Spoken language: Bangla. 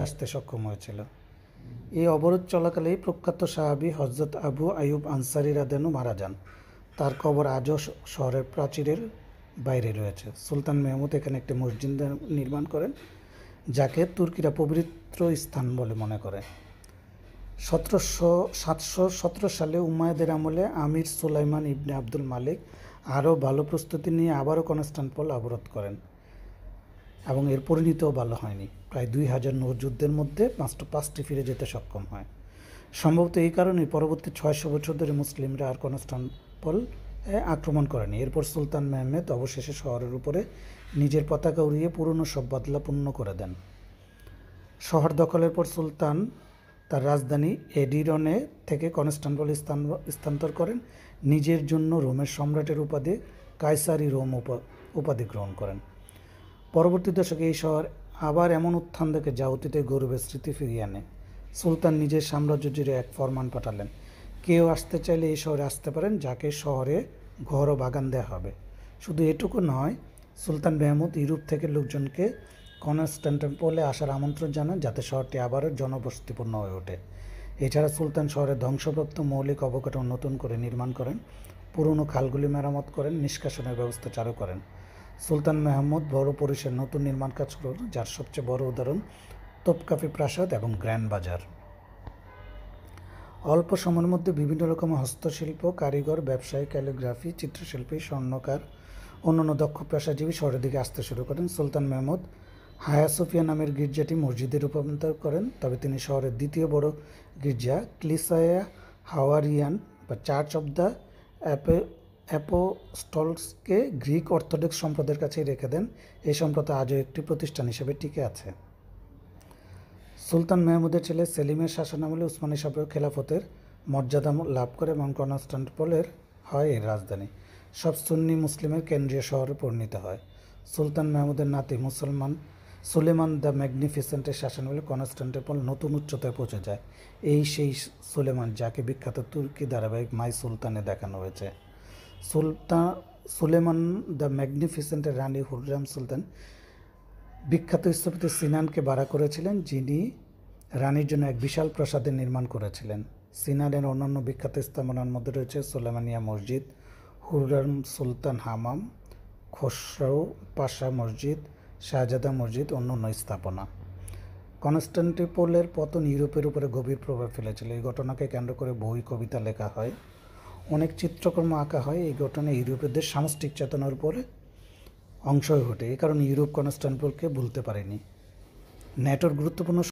আসতে সক্ষম হয়েছিল। এই অবরোধ চলাকালেই প্রখ্যাত সাহাবী হযরত আবু আইয়ুব আনসারী রাদিয়াল্লাহু মারা যান। তার কবর আজও শহরের প্রাচীরের বাইরে রয়েছে। সুলতান মেহমুদ এখানে একটি মসজিদ নির্মাণ করেন, যাকে তুর্কিরা পবিত্র স্থান বলে মনে করে। 717 সালে উমাইয়াদের আমলে আমির সুলাইমান ইবনে আব্দুল মালিক আরও ভালো প্রস্তুতি নিয়ে আবারও কনস্টান্টিনোপল অবরোধ করেন, এবং এর পরিণতিও ভালো হয়নি। প্রায় 2000 যুদ্ধের মধ্যে মাত্র 5টি ফিরে যেতে সক্ষম হয়। সম্ভবত এই কারণেই পরবর্তী 600 বছর ধরে মুসলিমরা আর কনস্টান্টিনোপল আক্রমণ করেনি। এরপর সুলতান মেহমেদ অবশেষে শহরের উপরে নিজের পতাকা উড়িয়ে পুরনো সব বদলা পূর্ণ করে দেন। শহর দখলের পর সুলতান তার রাজধানী এডিরনে থেকে কনস্টান্টিনোপল স্থানান্তর করেন। নিজের জন্য রোমের সম্রাটের উপাধি কায়সারি রোম উপাধি গ্রহণ করেন। পরবর্তী দশকে এই শহর আবার এমন উত্থান দেখে যা অতীতের গৌরবের স্মৃতি ফিরিয়ে আনে। সুলতান নিজের সাম্রাজ্য জুড়ে এক ফরমান পাঠালেন, কেউ আসতে চাইলে এই শহরে আসতে পারেন, যাকে শহরে ঘর ও বাগান দেওয়া হবে। শুধু এটুকু নয়, সুলতান মেহমুদ ইউরোপ থেকে লোকজনকে কনস্টান্টিনোপলে আসার আমন্ত্রণ জানান, যাতে শহরটি আবারও জনবসতিপূর্ণ হয়ে ওঠে। এছাড়া সুলতান শহরের ধ্বংসপ্রাপ্ত মৌলিক অবকাঠামো নতুন করে নির্মাণ করেন, পুরনো খালগুলি মেরামত করেন, নিষ্কাশনের ব্যবস্থা চালু করেন। সুলতান মেহমুদ বড় পরিসরে নতুন নির্মাণ কাজ করেন, যার সবচেয়ে বড় উদাহরণ তোপকাপি প্রাসাদ এবং গ্র্যান্ড বাজার। অল্প সময়ের মধ্যে বিভিন্ন রকমের হস্তশিল্প, কারিগর, ব্যবসায়ী, ক্যালিগ্রাফি, চিত্রশিল্পী, স্বর্ণকার, অন্যান্য দক্ষ পেশাজীবী শহরের দিকে আসতে শুরু করেন। সুলতান মেহমুদ হায়া সোফিয়া নামের গির্জাটি মসজিদে রূপান্তর করেন, তবে তিনি শহরের দ্বিতীয় বড় গির্জা ক্লিসায়া হাওয়ারিয়ান বা চার্চ অব দ্য অ্যাপোস্টলসকে গ্রিক অর্থোডক্স সম্প্রদায়ের কাছেই রেখে দেন। এই সম্প্রদায় আজও একটি প্রতিষ্ঠান হিসেবে টিকে আছে। সুলতান মেহমুদের ছেলে সেলিমের শাসনামলে উসমানী সাম্রাজ্য খেলাফতের মর্যাদা লাভ করে এবং কনস্টান্টিনোপলের হয় এর রাজধানী। সব সুন্নি মুসলিমের কেন্দ্রীয় শহরে পরিণত হয়। সুলতান মেহমুদের নাতি সুলেমান দ্য ম্যাগনিফিসেন্টের শাসনামলে কনস্টান্টিনোপল নতুন উচ্চতায় পৌঁছে যায়। এই সেই সুলেমান যাকে বিখ্যাত তুর্কি ধারাবাহিক মাই সুলতানে দেখানো হয়েছে। সুলেমান দ্য ম্যাগনিফিসেন্টের রানী হুররাম সুলতান বিখ্যাত স্থপতি সিনানকে ভাড়া করেছিলেন, যিনি রানীর জন্য এক বিশাল প্রাসাদের নির্মাণ করেছিলেন। সিনানের অন্যান্য বিখ্যাত স্থাপনার মধ্যে রয়েছে সুলেমানিয়া মসজিদ, হুররাম সুলতান হামাম, খসরু পাশা মসজিদ, শাহজাদা মসজিদ, অন্যান্য স্থাপনা। কনস্টান্টিনোপলের পতন ইউরোপের উপরে গভীর প্রভাব ফেলেছিল। এই ঘটনাকে কেন্দ্র করে বই, কবিতা লেখা হয়, অনেক চিত্রকর্ম আঁকা হয়। এই ঘটনা ইউরোপীয়দের সামষ্টিক চেতনার উপরে অংশ হয়ে ওঠে। এই কারণে ইউরোপ কনস্টান্টিনোপলকে ভুলতে পারেনি। ন্যাটোর গুরুত্বপূর্ণ